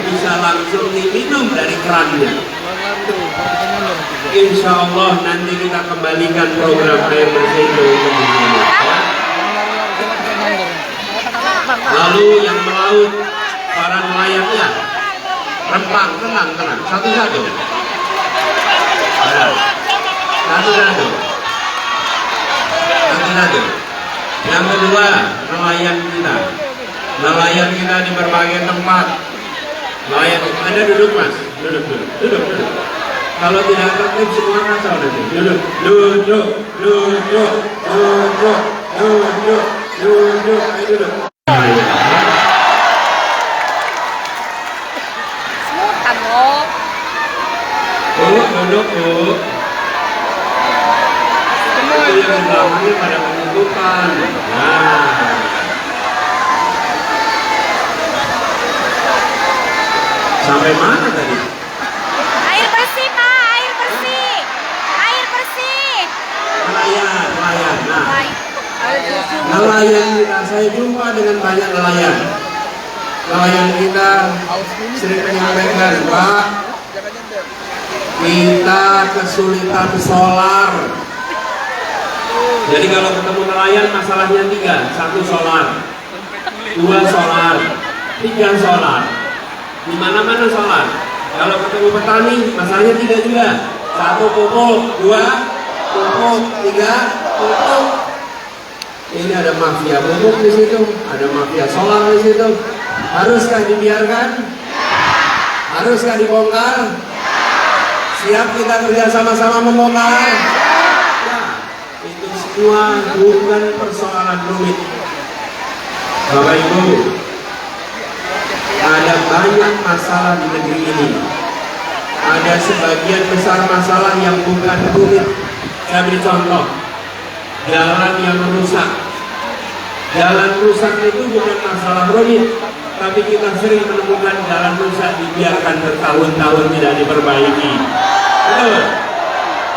bisa langsung diminum dari kerannya. Insya Allah nanti kita kembalikan program air bersih itu untuk diminum. Lalu yang melaut para nelayannya rempang, tenang, satu-satu. Satu-satu. Yang kedua, nelayan kita di berbagai tempat. Nelayan, Anda duduk mas, duduk. Kalau tidak tertib semua kacau nanti. Duduk. Ayo duduk. Semutan loh. Duduk. Itu yang di belakangnya pada menentukan. Nah. Sampai mana tadi? Air bersih, Pak. Air bersih. Nelayan. Nah, Baik. nelayan kita, saya jumpa dengan banyak nelayan. Nelayan kita sering menyampaikan, Pak, kita kesulitan solar. Jadi kalau ketemu nelayan masalahnya 3, 1 solar, 2 solar, 3 solar. Di mana-mana solar. Kalau ketemu petani masalahnya 3 juga. 1 pupuk, 2 pupuk, 3 pupuk. Ini ada mafia pupuk di situ, ada mafia solar di situ. Haruskah dibiarkan? Haruskah dibongkar? Siap kita kerja sama-sama membongkar? Itu semua bukan persoalan rumit. Bapak Ibu, ada banyak masalah di negeri ini. Ada sebagian besar masalah yang bukan rumit. Saya beri contoh, jalan yang rusak. Jalan rusak itu bukan masalah rumit, tapi kita sering menemukan jalan rusak dibiarkan bertahun-tahun tidak diperbaiki. Betul.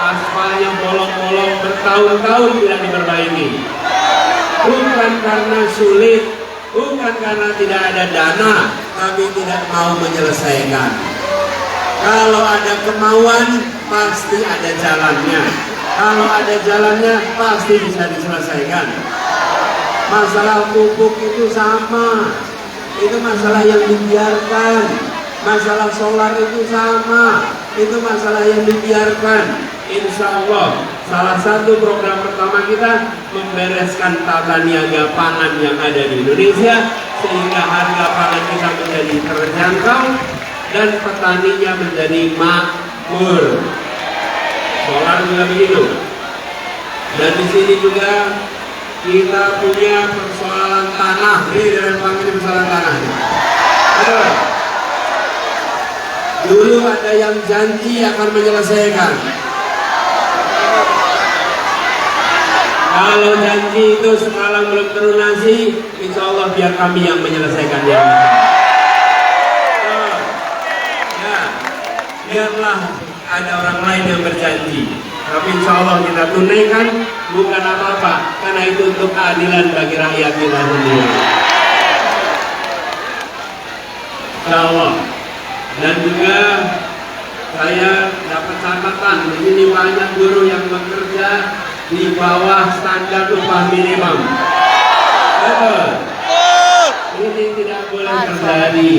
Aspalnya bolong-bolong bertahun-tahun tidak diperbaiki. Bukan karena sulit, bukan karena tidak ada dana, tapi tidak mau menyelesaikan. Kalau ada kemauan, pasti ada jalannya. Kalau ada jalannya, pasti bisa diselesaikan. Masalah pupuk itu sama. Itu masalah yang dibiarkan. Masalah solar itu sama. Itu masalah yang dibiarkan. Insya Allah salah satu program pertama kita membereskan tata niaga pangan yang ada di Indonesia sehingga harga pangan kita menjadi terjangkau dan petaninya menjadi makmur. Solar juga begitu. Dan di sini juga kita punya persoalan tanah. Ini dari ini persoalan tanah. Dulu ada yang janji akan menyelesaikan. Kalau janji itu semalam belum terlunasi, insya Allah biar kami yang menyelesaikannya. Ya, biarlah ada orang lain yang berjanji, tapi insya Allah kita tunaikan, bukan apa-apa, karena itu untuk keadilan bagi rakyat kita sendiri. Insya Allah. Dan juga saya dapat catatan di sini banyak guru yang bekerja di bawah standar upah minimum. Betul. Ini tidak boleh terjadi.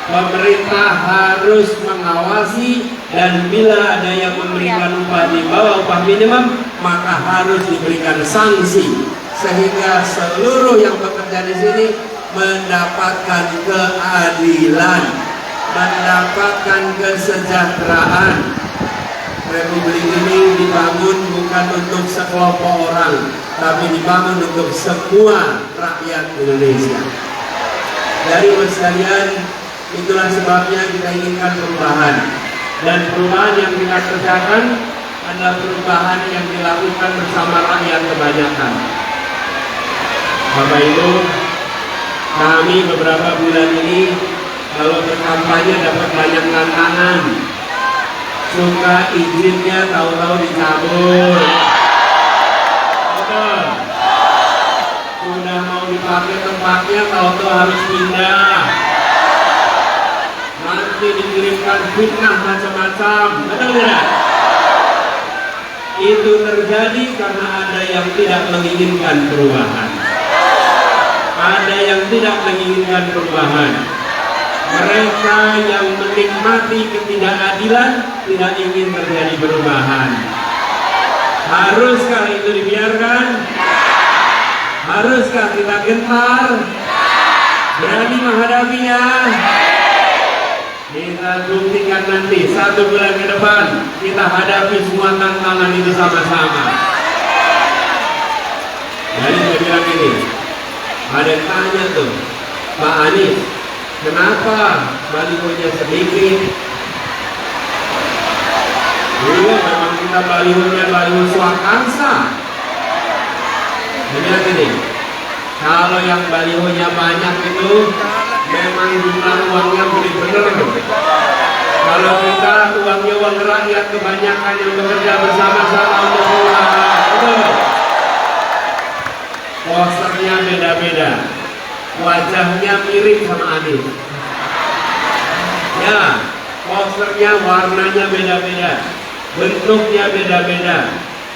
Pemerintah harus mengawasi dan bila ada yang memberikan upah di bawah upah minimum, maka harus diberikan sanksi sehingga seluruh yang bekerja di sini mendapatkan keadilan, mendapatkan kesejahteraan. Republik ini dibangun bukan untuk sekelompok orang, tapi dibangun untuk semua rakyat Indonesia. Dari sekalian, itulah sebabnya kita inginkan perubahan. Dan perubahan yang kita kerjakan adalah perubahan yang dilakukan bersama rakyat kebanyakan. Bapak Ibu, kami beberapa bulan ini kalau berkampanye dapat banyak tantangan. Suka izinnya tahu-tahu dicabut. Betul. Sudah mau dipakai tempatnya tahu-tahu harus pindah. ini dikirimkan fitnah macam-macam, betul tidak? Itu terjadi karena ada yang tidak menginginkan perubahan. Ada yang tidak menginginkan perubahan. Mereka yang menikmati ketidakadilan tidak ingin terjadi perubahan. Haruskah itu dibiarkan? Haruskah kita gentar? Berani menghadapinya? Kita buktikan nanti 1 bulan ke depan kita hadapi semua tantangan itu sama-sama. Jadi saya bilang ini, ada yang tanya tuh, Pak Anies, kenapa balihonya sedikit? Iya, memang kita balihonya baliho swakarsa. Saya bilang ini, kalau yang balihonya banyak itu memang jumlah uangnya benar-benar. Kalau kita uangnya uang rakyat kebanyakan yang bekerja bersama-sama untuk perubahan, betul. Posternya beda-beda, wajahnya mirip sama Anies. Ya, posternya warnanya beda-beda, bentuknya beda-beda,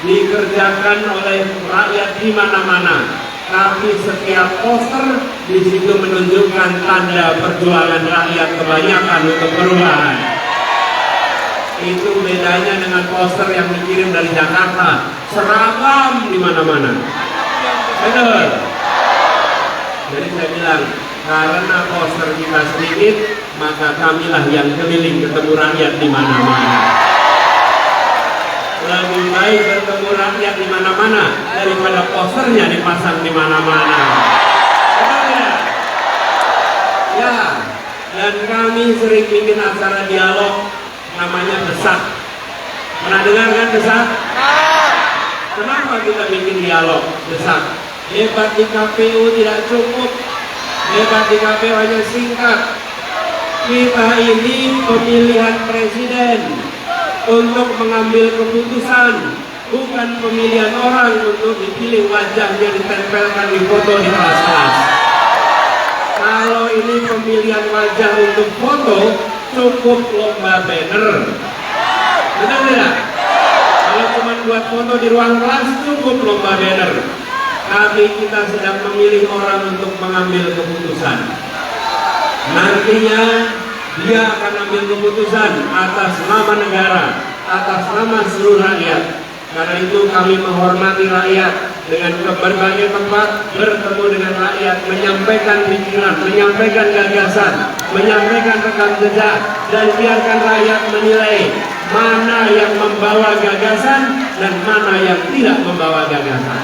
dikerjakan oleh rakyat di mana-mana. Tapi setiap poster di situ menunjukkan tanda perjuangan rakyat kebanyakan untuk perubahan. Itu bedanya dengan poster yang dikirim dari Jakarta, seragam di mana-mana. Betul. Jadi saya bilang, karena poster kita sedikit, maka kamilah yang keliling ketemu rakyat di mana-mana. Lebih baik bertemu rakyat di mana-mana daripada posternya dipasang di mana-mana. Ya, dan kami sering bikin acara dialog namanya Desak. Pernah dengar kan Desak? Kenapa kita bikin dialog Desak? Debat di KPU tidak cukup. Debat di KPU hanya singkat. Kita ini pemilihan presiden untuk mengambil keputusan, bukan pemilihan orang untuk dipilih wajahnya ditempelkan di foto di kelas-kelas. Kalau ini pemilihan wajah untuk foto, cukup lomba banner. Betul tidak? Kalau cuma buat foto di ruang kelas, cukup lomba banner. Tapi kita sedang memilih orang untuk mengambil keputusan. Nantinya dia akan ambil keputusan atas nama negara, atas nama seluruh rakyat. Karena itu kami menghormati rakyat dengan ke berbagai tempat bertemu dengan rakyat, menyampaikan pikiran, menyampaikan gagasan, menyampaikan rekam jejak, dan biarkan rakyat menilai mana yang membawa gagasan dan mana yang tidak membawa gagasan.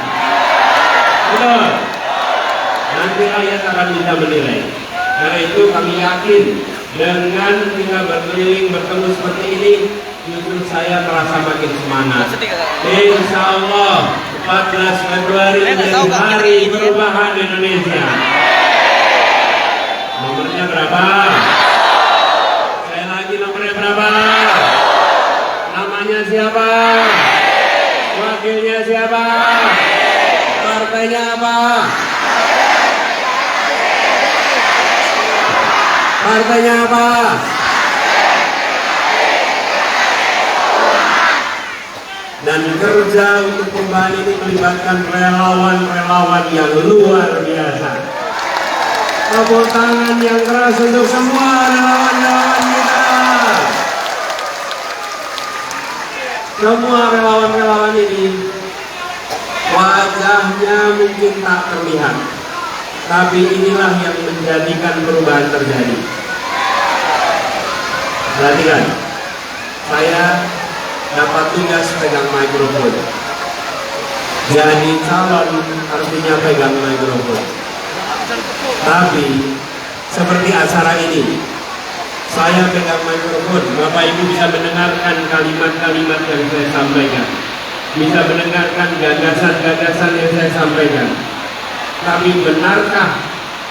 Betul. Nanti rakyat akan bisa menilai. Karena itu kami yakin dengan kita berkeliling bertemu seperti ini, justru saya merasa makin semangat. Insya Allah 14 Februari menjadi hari perubahan Indonesia. Nomornya berapa? Saya lagi nomornya berapa? Namanya siapa? Wakilnya siapa? Partainya apa? Partainya apa? Dan kerja untuk perubahan ini melibatkan relawan-relawan yang luar biasa. Tepuk tangan yang keras untuk semua relawan-relawan kita. Semua relawan-relawan ini wajahnya mungkin tak terlihat, tapi inilah yang menjadikan perubahan terjadi. Perhatikan, saya dapat tugas pegang mikrofon. Jadi calon artinya pegang mikrofon. Tapi seperti acara ini, saya pegang mikrofon, Bapak Ibu bisa mendengarkan kalimat-kalimat yang saya sampaikan, bisa mendengarkan gagasan-gagasan yang saya sampaikan. Tapi benarkah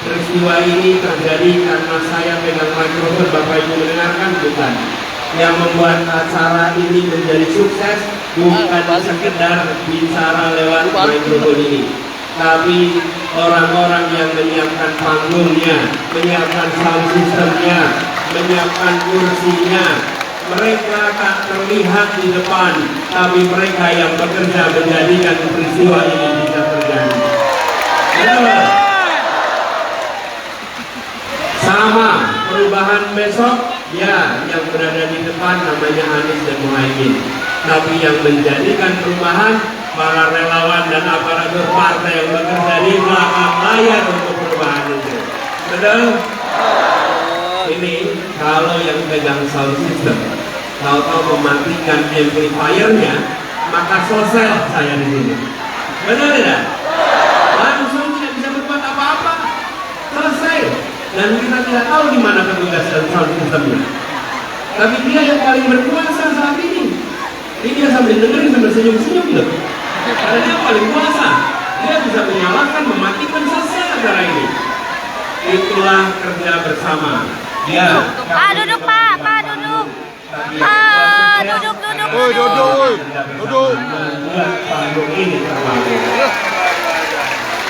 peristiwa ini terjadi karena saya pegang mikrofon, Bapak Ibu mendengarkan? Bukan. Yang membuat acara ini menjadi sukses bukan sekedar bicara lewat mikrofon ini, tapi orang-orang yang menyiapkan panggungnya, menyiapkan sound systemnya, menyiapkan kursinya. Mereka tak terlihat di depan, tapi mereka yang bekerja menjadikan peristiwa ini bisa terjadi. Betul. Sama perubahan besok, ya, yang berada di depan namanya Anies dan Muhaimin. Tapi yang menjadikan perubahan para relawan dan aparatur partai yang bekerja di belakang layar untuk perubahan itu. Betul? Ini kalau yang pegang sound system, tahu-tahu mematikan amplifiernya, maka selesai saya di sini. Betul tidak? Langsung tidak bisa berbuat apa-apa, selesai. Dan kita tidak tahu di mana petugas dan sound systemnya. Tapi dia yang paling berkuasa saat ini. Ini dia sambil dengerin sambil senyum-senyum gitu. Karena dia paling kuasa. Dia bisa menyalakan, mematikan selesai acara ini. Itulah kerja bersama. Ya. Pak duduk Pak, Pak duduk. Pak duduk. Duduk. Panggung ini terlalu.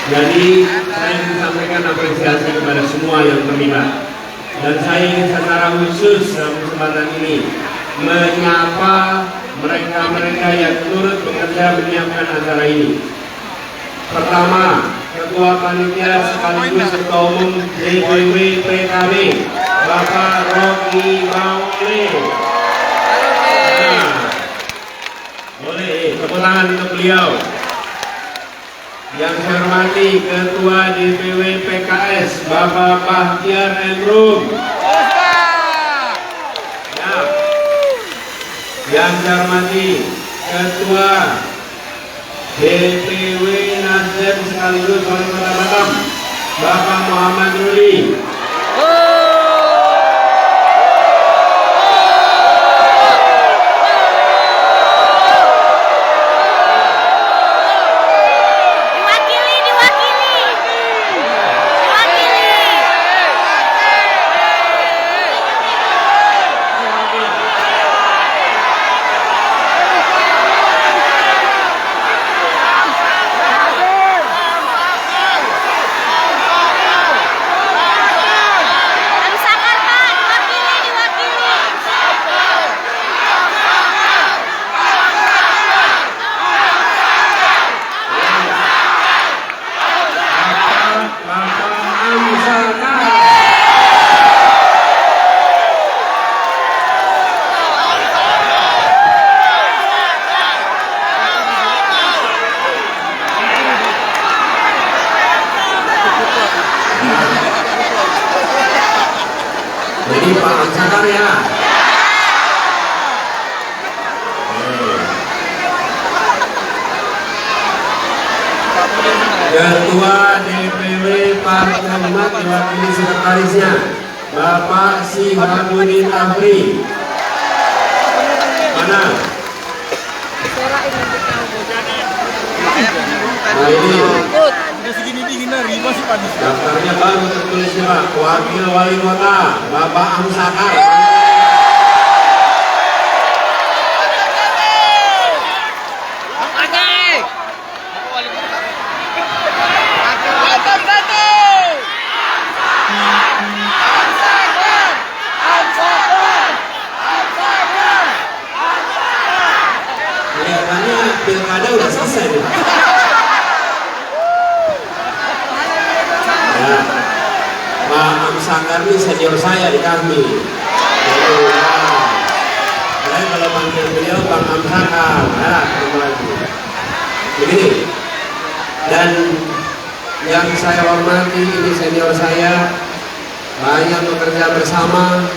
Jadi saya ingin sampaikan apresiasi kepada semua yang terlibat. Dan saya ingin secara khusus dalam kesempatan ini menyapa mereka-mereka yang turut bekerja menyiapkan acara ini. Pertama, Ketua Panitia sekaligus Ketua Umum DPW PKB, Bapak Rocky Maule. Nah, boleh tepuk tangan untuk beliau. Yang saya hormati Ketua DPW PKS, Bapak Bahtiar Emrum. Ya. Yang saya hormati Ketua DPW Nasdem sekaligus Wali Kota Batam, Bapak Muhammad Rudi. Jadi Pak Amsakar ya. Ketua DPW Partai Umat diwakili sekretarisnya Bapak Sihabuddin Afri. Mana? Nah ini daftarnya baru tertulis Pak, Wakil Wali Kota Bapak Amsakar. Kelihatannya pilkada udah selesai nih. Ya, Pak Amsakar ini senior saya di kami. Jadi, saya kalau panggil beliau Bang Amsakar, ya, begini. Dan yang saya hormati ini senior saya, banyak bekerja bersama.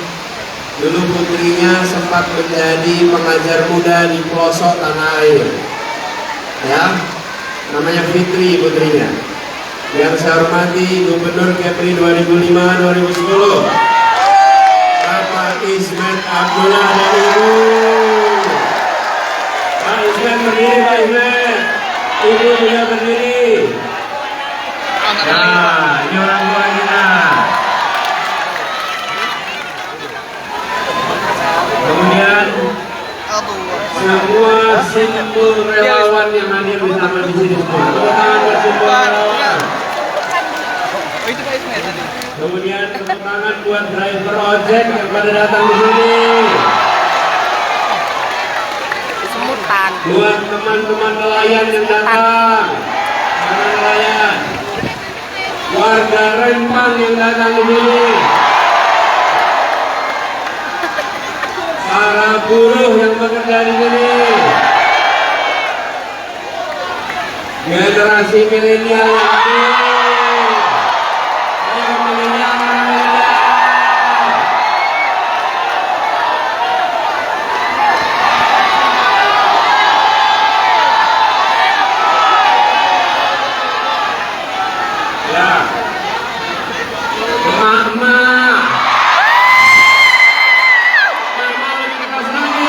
Dulu putrinya sempat menjadi pengajar muda di pelosok tanah air. Ya, namanya Fitri putrinya. Yang saya hormati Gubernur Kepri 2005-2010 Bapak Ismet Abdullah dan Ibu. Pak Ismet berdiri, Pak Ismet. Ibu juga berdiri. Nah, ini orang tua kita. Kemudian semua simbol relawan yang hadir bersama di sini semua. Tangan bersimbol relawan. Kemudian tepuk tangan buat driver ojek yang pada datang di sini. Semutan. Buat teman-teman nelayan yang datang. Para nelayan. Warga Rempang yang datang di sini. Para buruh yang bekerja di sini. Generasi milenial yang hadir. Ayo milenial, milenial. Ya, emak-emak. Mama lebih keras lagi.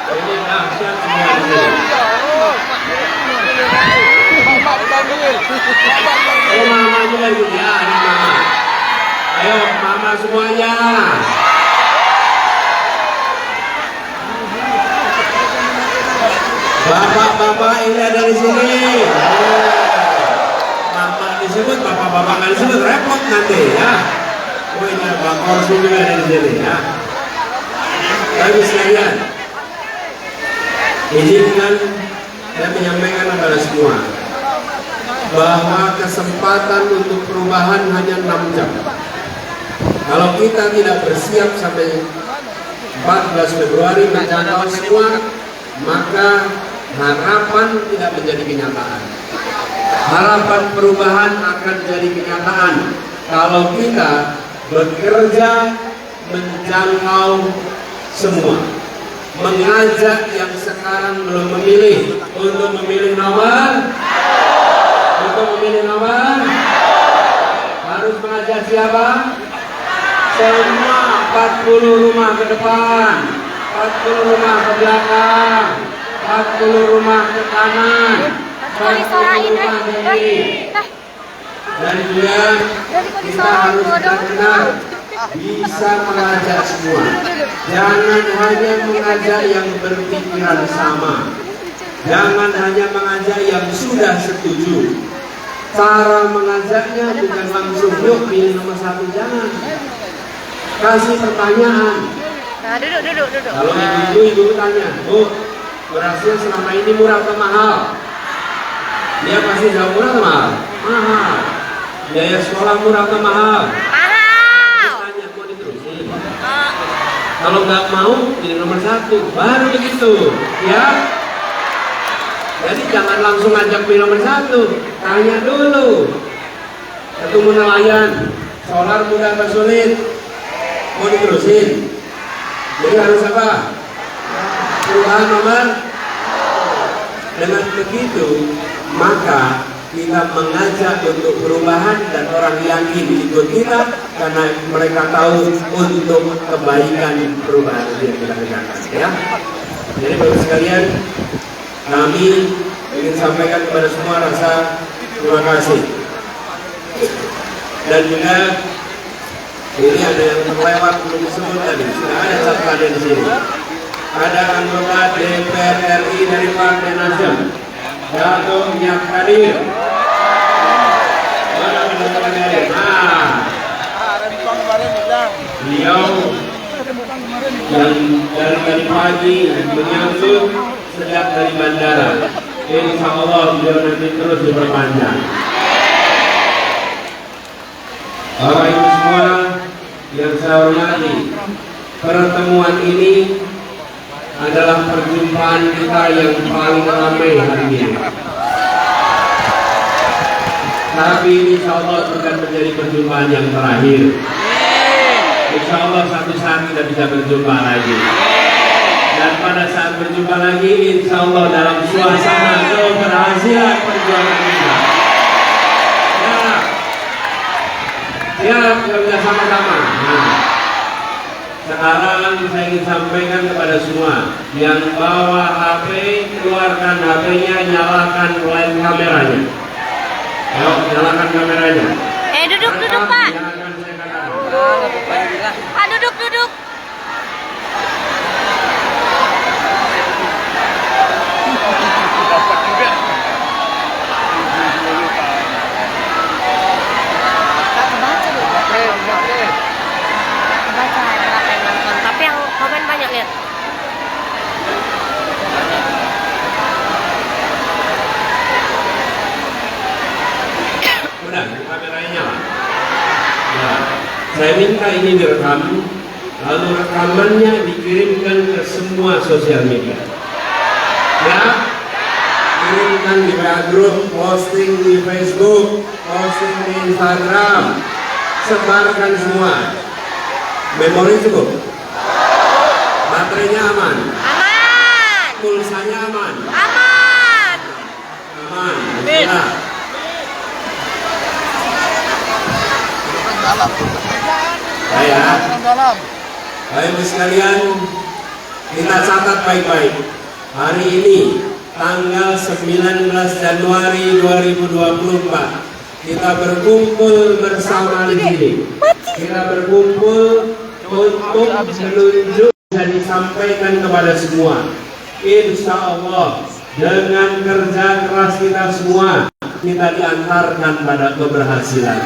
Ini dahsyat semua di sini. Oh, mama juga ikut ya, ini mama. Ayo, mama semuanya. Bapak-bapak ini ada di sini. Mama disebut, bapak-bapak nggak disebut, repot nanti ya. Oh, ini Bang Korsi juga ada di sini ya. Bagus sekalian. Izinkan saya menyampaikan kepada semua bahwa kesempatan untuk perubahan hanya 6 jam. Kalau kita tidak bersiap sampai 14 Februari menjangkau semua, maka harapan tidak menjadi kenyataan. Harapan perubahan akan jadi kenyataan kalau kita bekerja menjangkau semua. Mengajak yang sekarang belum memilih untuk memilih nomor, harus mengajak siapa? Semua 40 rumah ke depan, 40 rumah ke belakang, 40 rumah ke kanan, 40 rumah ke kiri. Dan juga kita harus benar-benar bisa mengajak semua. Jangan hanya mengajak yang berpikiran sama. Jangan hanya mengajak yang sudah setuju. Cara mengajaknya bukan langsung yuk pilih nomor 1, jangan. Kasih pertanyaan. Nah, duduk. Kalau ibu tanya, Bu, berasnya selama ini murah atau mahal? Dia pasti jawab murah atau mahal? Mahal. Biaya sekolah murah atau mahal? Kalau nggak mau pilih nomor 1, baru begitu, ya. Jadi jangan langsung ngajak pilih nomor 1, tanya dulu. Ketemu nelayan, solar mudah atau sulit, mau diterusin. Jadi harus apa? Perubahan nomor. Dengan begitu, maka kita mengajak untuk perubahan dan orang yakin ikut kita karena mereka tahu untuk kebaikan perubahan yang kita kerjakan, ya. Jadi bapak sekalian, kami ingin sampaikan kepada semua rasa terima kasih. Dan juga ini ada yang terlewat belum disebut tadi, sudah ada satu ada di sini. Ada anggota DPR RI dari Partai Nasdem, Dato' Nyak Kadir. Beliau yang dari tadi pagi menyambut sejak dari bandara. Insya Allah beliau nanti terus diperpanjang. Bapak Ibu semua yang saya hormati, pertemuan ini adalah perjumpaan kita yang paling ramai hari ini. Tapi insya Allah bukan menjadi perjumpaan yang terakhir. Insya Allah satu saat kita bisa berjumpa lagi. Dan pada saat berjumpa lagi, insya Allah dalam suasana keberhasilan perjuangan kita. Ya, kita bisa sama-sama. Nah, sekarang saya ingin sampaikan kepada semua yang bawa HP, keluarkan HP-nya, nyalakan line kameranya. Ayo, nyalakan kameranya. Duduk Pak. Pak, duduk. Saya minta ini direkam, lalu rekamannya dikirimkan ke semua sosial media. Ya, kirimkan di WA Group, posting di Facebook, posting di Instagram, sebarkan semua. Memori cukup, baterainya aman, Aman. pulsanya aman, Aman. aman. Ya. Saya, Bapak Ibu sekalian, kita catat baik-baik. Hari ini, tanggal 19 Januari 2024, kita berkumpul bersama di sini. Kita berkumpul untuk menunjuk dan disampaikan kepada semua. Insya Allah, dengan kerja keras kita semua, kita diantarkan pada keberhasilan.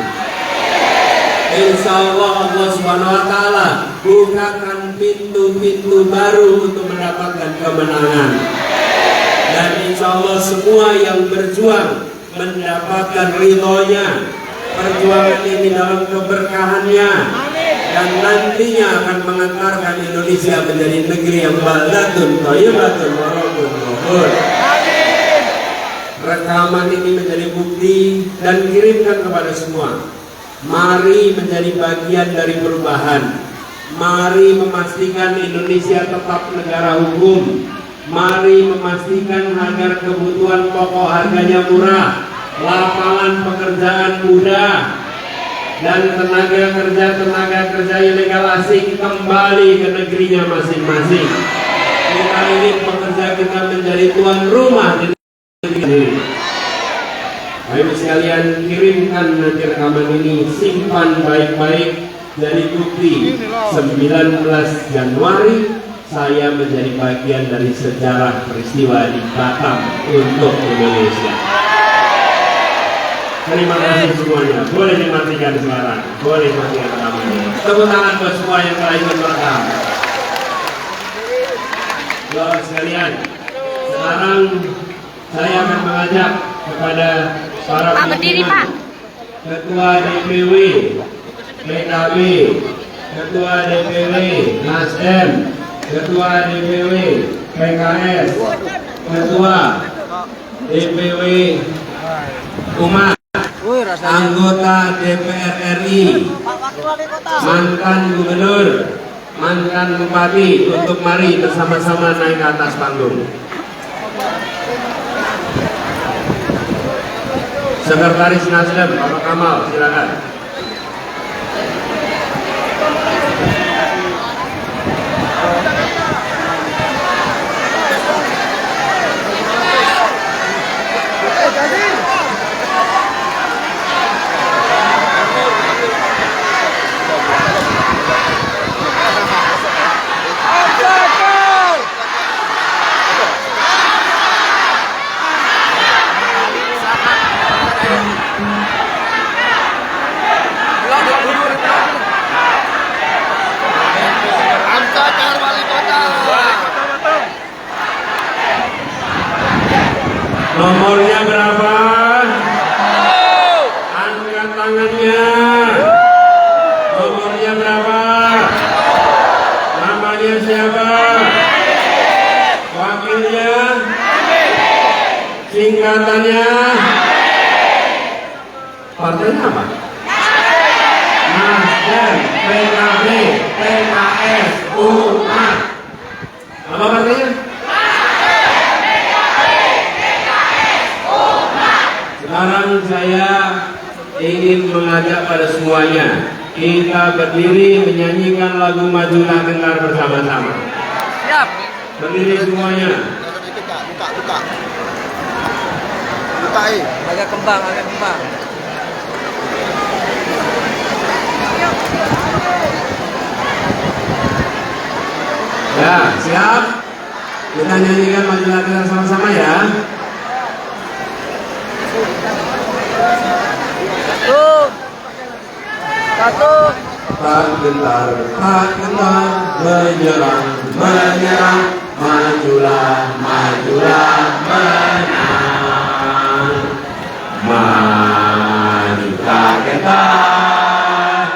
Insya Allah, Allah Subhanahu Wa Taala bukakan pintu-pintu baru untuk mendapatkan kemenangan. Dan insya Allah semua yang berjuang mendapatkan ridhonya, perjuangan ini dalam keberkahannya, dan nantinya akan mengantarkan Indonesia menjadi negeri yang baldatun thayyibatun wa rabbun ghafur. Rekaman ini menjadi bukti dan kirimkan kepada semua. Mari menjadi bagian dari perubahan. Mari memastikan Indonesia tetap negara hukum. Mari memastikan agar kebutuhan pokok harganya murah, lapangan pekerjaan mudah, dan tenaga kerja ilegal asing kembali ke negerinya masing-masing. Kita ingin pekerja kita menjadi tuan rumah di negeri ini. Ayo sekalian, kirimkan nanti rekaman ini, simpan baik-baik, jadi bukti 19 Januari saya menjadi bagian dari sejarah peristiwa di Batam untuk Indonesia. Terima kasih semuanya. Boleh dimatikan sekarang, boleh matikan rekamannya. Tepuk tangan buat semua yang telah ikut merekam. Bapak sekalian, sekarang saya akan mengajak kepada para pimpinan, Ketua DPW PKB, Ketua DPW Nasdem, Ketua DPW PKS, Ketua DPW Umat, anggota DPR RI, mantan gubernur, mantan bupati, untuk mari bersama-sama naik ke atas panggung. Sekretaris Nasdem, Bapak Kamal, silakan. Nomornya berapa? Angkat tangannya. Nomornya berapa? Namanya siapa? Wakilnya? Singkatannya? Partainya apa? Nasdem, PKB, PKS, Umat. Apa partainya? Sekarang saya ingin mengajak pada semuanya, kita berdiri menyanyikan lagu Majulah Gentar bersama-sama. Siap. Berdiri semuanya. Buka. Agak kembang. Ya, siap? Kita nyanyikan Majulah Gentar sama-sama ya. Satu. Tak gentar, menyerang, majulah, menang. Maju tak gentar,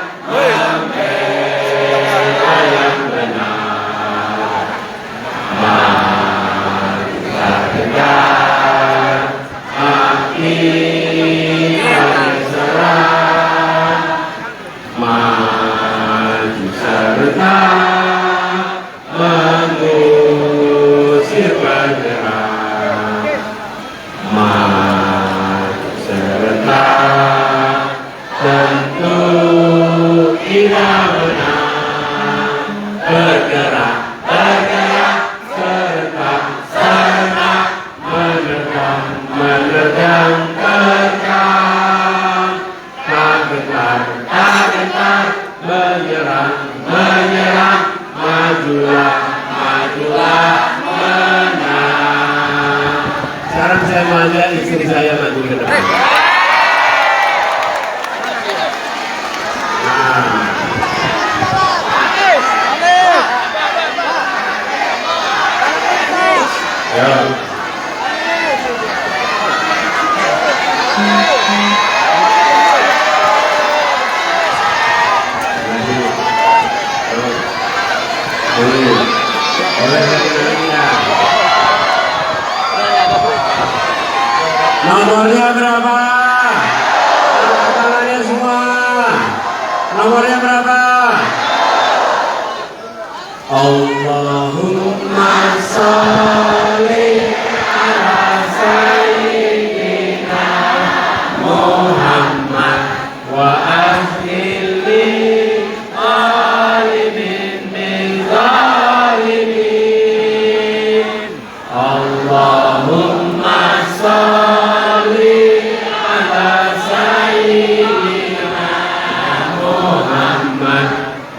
mengusir bergerak serta tentu tidak menang bergerak serta menerjang terkam tak gentar menyerang majulah menang. Sekarang saya mengajak istri saya maju ke depan. Ya. Nomornya berapa? Angkat tangannya semua. Nomornya berapa? Allahumma sholli ala sayyidina Muhammad wa ahli alimin min zalimin. Allahumma sholli ala sayyidina Muhammad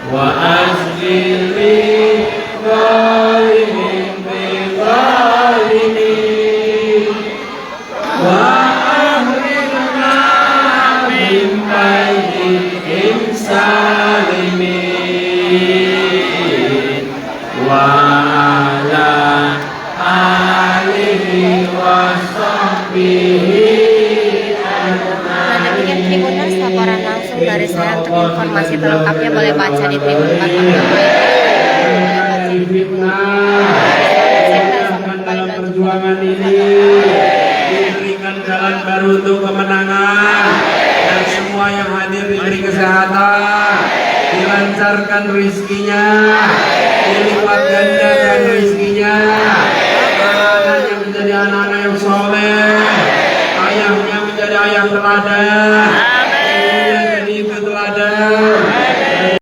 wa ahli Demikian Tribuners, laporan langsung dari saya. Untuk informasi terlengkapnya boleh baca di Tribun 4. Dalam perjuangan ini diberikan jalan baru untuk kemenangan, dan semua yang hadir diberi kesehatan, dilancarkan rezekinya, dilipat gandakan rezekinya, anak-anaknya menjadi anak-anak yang soleh, ayahnya menjadi ayah teladan,